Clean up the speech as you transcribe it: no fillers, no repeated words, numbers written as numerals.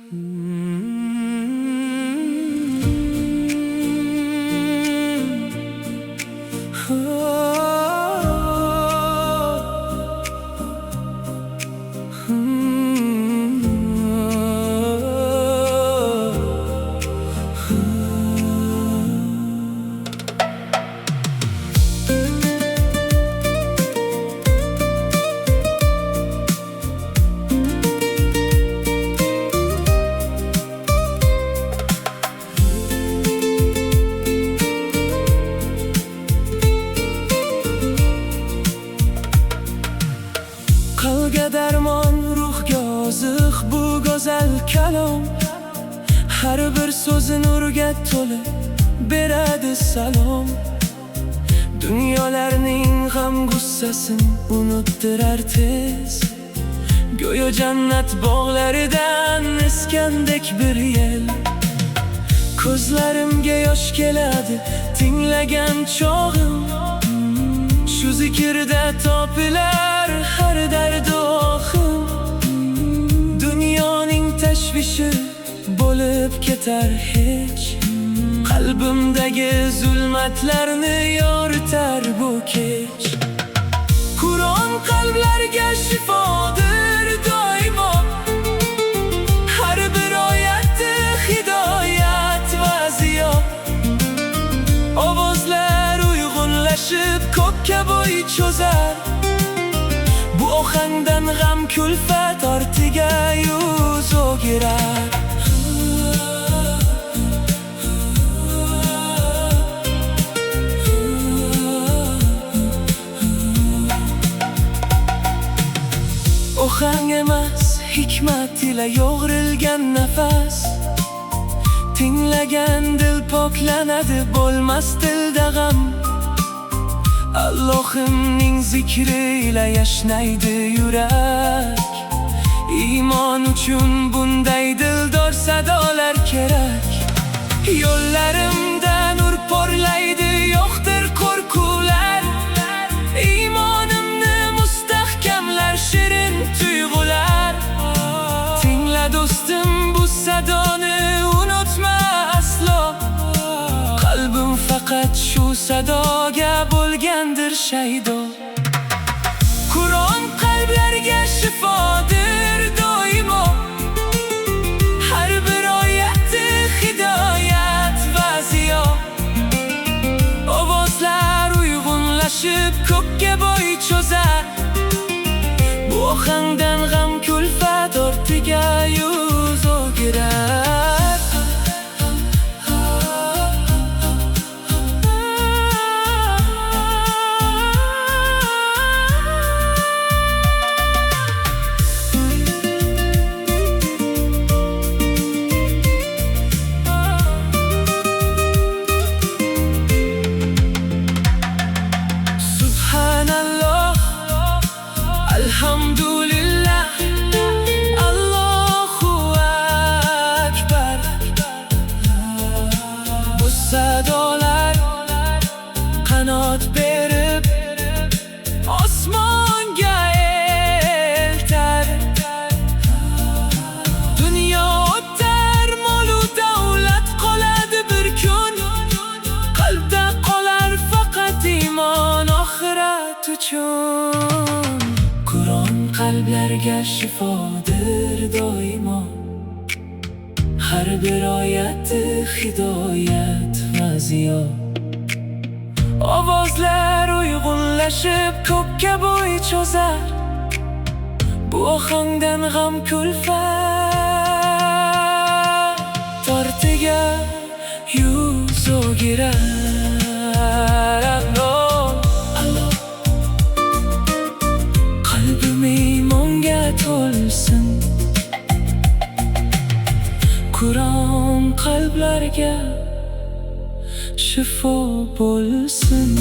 Qalbga darmon, ruhga oziq bu go'zal kalom. Har bir so'zi nurga to'lib beradi salom. Dunyolarning g'am g'ussasini unuttirar tez. Go'yo jannat bog'laridan eskandek bir yel. Ko'zlarimga yosh keladi tinglagan chog'im. Shu zikrda topilar har dardi ohim. Dunyoning tashvishi bo'lib ketar hech. Qalbimdagi zulmatlarni yoritar bu kech. Qur'on qalblarga shifodir doimo. Har bir oyati hidoyat va ziyo. Ovozlar uyg'unlashib ko'kka bo'y cho'zar. Bu ohangdan g'am kulfat ortiga yuz o'girar. Ohang emas, hikmat ila yo'g'rilgan nafas. Tinglagan dil poklanadi, bo'lmas dilda g'am. Allohimning zikri ila yashnaydi yurak. Iymon uchun bunday dildor sadolar kerak. Yo'llarimda nur porlaydi, yo'qdir qo'rquvlar. Iymonimni mustahkamlar shirin tuyg'ular. Tingla do'stim bu sadoni unutma aslo. Qalbim faqat shu sadoga bo'lgandir shaydo. Qur'on qalblarga shifodir doimo. Har bir oyati hidoyat va ziyo. Ovozlar uyg'unlashib ko'kka bo'y cho'zar. Bu ohangdan g'am kulfat ortiga yuz o'girar. Alhamdulillah, Allohu akbar. Bu sadolar qanot berib osmonga eltar. Dunyo o'tar, mol-u davlat qoladi bir kun. Qalbda qolar faqat iymon oxirat uchun. Qur'on qalblarga shifodir doimo. Har bir oyati hidoyat va ziyo. Ovozlar uyg'unlashib ko'kka bo'y cho'zar. Bu ohangdan g'am kulfat ortiga yuz o'girar. Qur'on qalblarga shifo bo'lsin.